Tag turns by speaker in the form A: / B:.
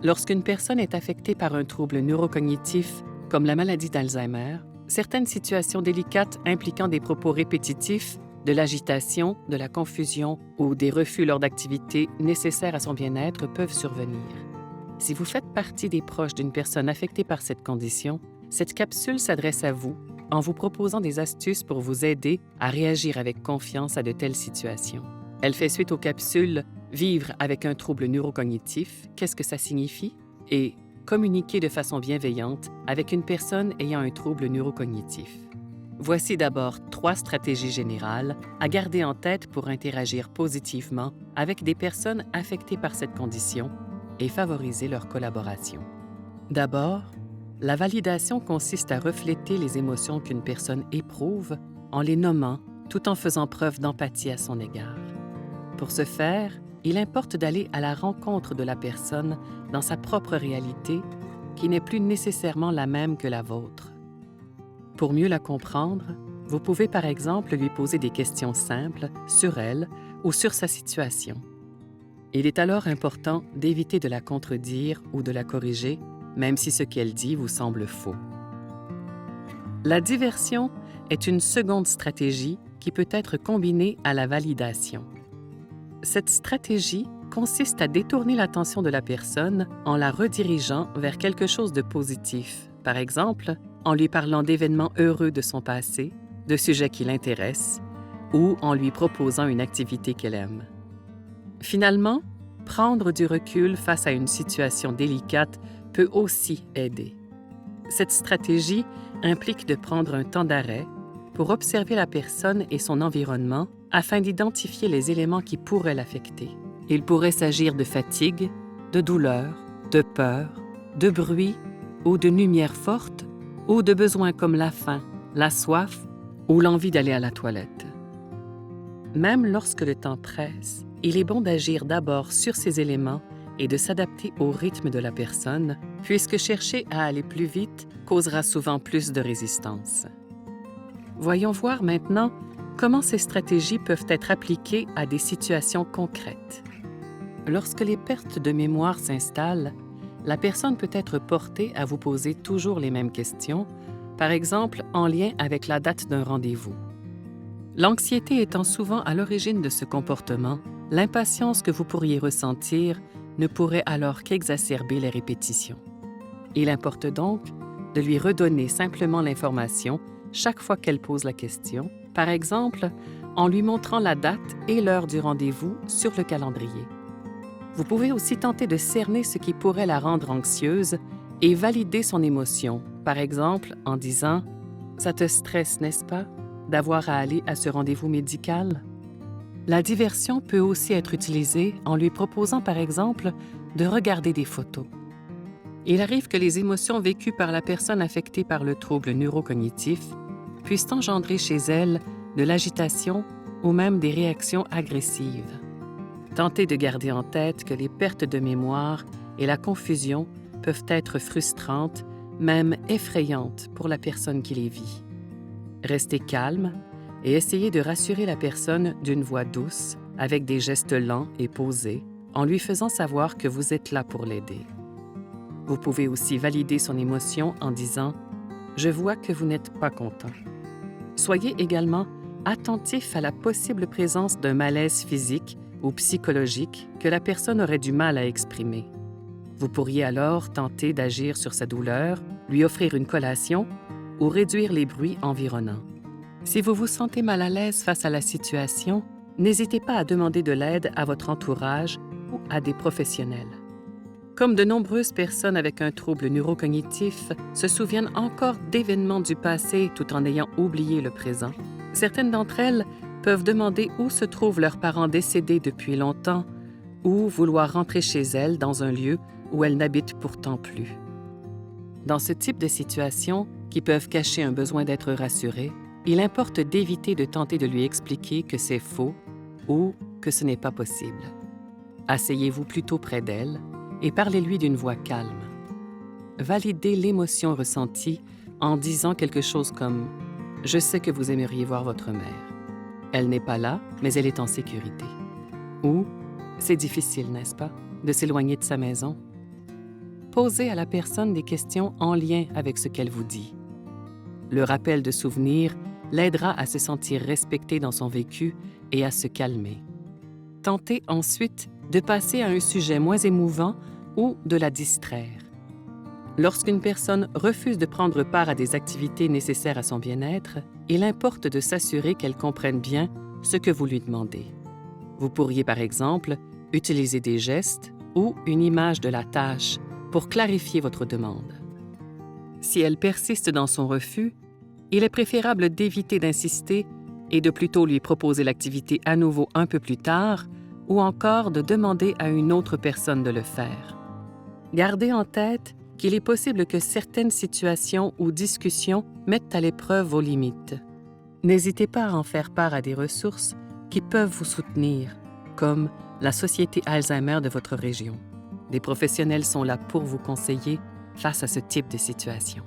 A: Lorsqu'une personne est affectée par un trouble neurocognitif, comme la maladie d'Alzheimer, certaines situations délicates impliquant des propos répétitifs, de l'agitation, de la confusion ou des refus lors d'activités nécessaires à son bien-être peuvent survenir. Si vous faites partie des proches d'une personne affectée par cette condition, cette capsule s'adresse à vous en vous proposant des astuces pour vous aider à réagir avec confiance à de telles situations. Elle fait suite aux capsules « Vivre avec un trouble neurocognitif, qu'est-ce que ça signifie ?» et « Communiquer de façon bienveillante avec une personne ayant un trouble neurocognitif ». Voici d'abord 3 stratégies générales à garder en tête pour interagir positivement avec des personnes affectées par cette condition et favoriser leur collaboration. D'abord, la validation consiste à refléter les émotions qu'une personne éprouve en les nommant tout en faisant preuve d'empathie à son égard. Pour ce faire, il importe d'aller à la rencontre de la personne dans sa propre réalité qui n'est plus nécessairement la même que la vôtre. Pour mieux la comprendre, vous pouvez par exemple lui poser des questions simples sur elle ou sur sa situation. Il est alors important d'éviter de la contredire ou de la corriger, même si ce qu'elle dit vous semble faux. La diversion est une seconde stratégie qui peut être combinée à la validation. Cette stratégie consiste à détourner l'attention de la personne en la redirigeant vers quelque chose de positif, par exemple en lui parlant d'événements heureux de son passé, de sujets qui l'intéressent ou en lui proposant une activité qu'elle aime. Finalement, prendre du recul face à une situation délicate peut aussi aider. Cette stratégie implique de prendre un temps d'arrêt pour observer la personne et son environnement afin d'identifier les éléments qui pourraient l'affecter. Il pourrait s'agir de fatigue, de douleur, de peur, de bruit ou de lumière forte ou de besoins comme la faim, la soif ou l'envie d'aller à la toilette. Même lorsque le temps presse, il est bon d'agir d'abord sur ces éléments et de s'adapter au rythme de la personne, puisque chercher à aller plus vite causera souvent plus de résistance. Voyons voir maintenant comment ces stratégies peuvent être appliquées à des situations concrètes. Lorsque les pertes de mémoire s'installent, la personne peut être portée à vous poser toujours les mêmes questions, par exemple en lien avec la date d'un rendez-vous. L'anxiété étant souvent à l'origine de ce comportement, l'impatience que vous pourriez ressentir ne pourrait alors qu'exacerber les répétitions. Il importe donc de lui redonner simplement l'information chaque fois qu'elle pose la question, par exemple en lui montrant la date et l'heure du rendez-vous sur le calendrier. Vous pouvez aussi tenter de cerner ce qui pourrait la rendre anxieuse et valider son émotion, par exemple en disant « Ça te stresse, n'est-ce pas, d'avoir à aller à ce rendez-vous médical? » La diversion peut aussi être utilisée en lui proposant, par exemple, de regarder des photos. Il arrive que les émotions vécues par la personne affectée par le trouble neurocognitif puissent engendrer chez elle de l'agitation ou même des réactions agressives. Tentez de garder en tête que les pertes de mémoire et la confusion peuvent être frustrantes, même effrayantes pour la personne qui les vit. Restez calme et essayez de rassurer la personne d'une voix douce, avec des gestes lents et posés, en lui faisant savoir que vous êtes là pour l'aider. Vous pouvez aussi valider son émotion en disant « Je vois que vous n'êtes pas content ». Soyez également attentif à la possible présence d'un malaise physique ou psychologique que la personne aurait du mal à exprimer. Vous pourriez alors tenter d'agir sur sa douleur, lui offrir une collation ou réduire les bruits environnants. Si vous vous sentez mal à l'aise face à la situation, n'hésitez pas à demander de l'aide à votre entourage ou à des professionnels. Comme de nombreuses personnes avec un trouble neurocognitif se souviennent encore d'événements du passé tout en ayant oublié le présent, certaines d'entre elles peuvent demander où se trouvent leurs parents décédés depuis longtemps ou vouloir rentrer chez elles dans un lieu où elles n'habitent pourtant plus. Dans ce type de situation, qui peuvent cacher un besoin d'être rassurées, il importe d'éviter de tenter de lui expliquer que c'est faux ou que ce n'est pas possible. Asseyez-vous plutôt près d'elle et parlez-lui d'une voix calme. Validez l'émotion ressentie en disant quelque chose comme « Je sais que vous aimeriez voir votre mère. Elle n'est pas là, mais elle est en sécurité. » Ou « C'est difficile, n'est-ce pas, de s'éloigner de sa maison? » posez à la personne des questions en lien avec ce qu'elle vous dit. Le rappel de souvenirs l'aidera à se sentir respecté dans son vécu et à se calmer. Tentez ensuite de passer à un sujet moins émouvant ou de la distraire. Lorsqu'une personne refuse de prendre part à des activités nécessaires à son bien-être, il importe de s'assurer qu'elle comprenne bien ce que vous lui demandez. Vous pourriez, par exemple, utiliser des gestes ou une image de la tâche pour clarifier votre demande. Si elle persiste dans son refus, il est préférable d'éviter d'insister et de plutôt lui proposer l'activité à nouveau un peu plus tard ou encore de demander à une autre personne de le faire. Gardez en tête qu'il est possible que certaines situations ou discussions mettent à l'épreuve vos limites. N'hésitez pas à en faire part à des ressources qui peuvent vous soutenir, comme la Société Alzheimer de votre région. Des professionnels sont là pour vous conseiller face à ce type de situation.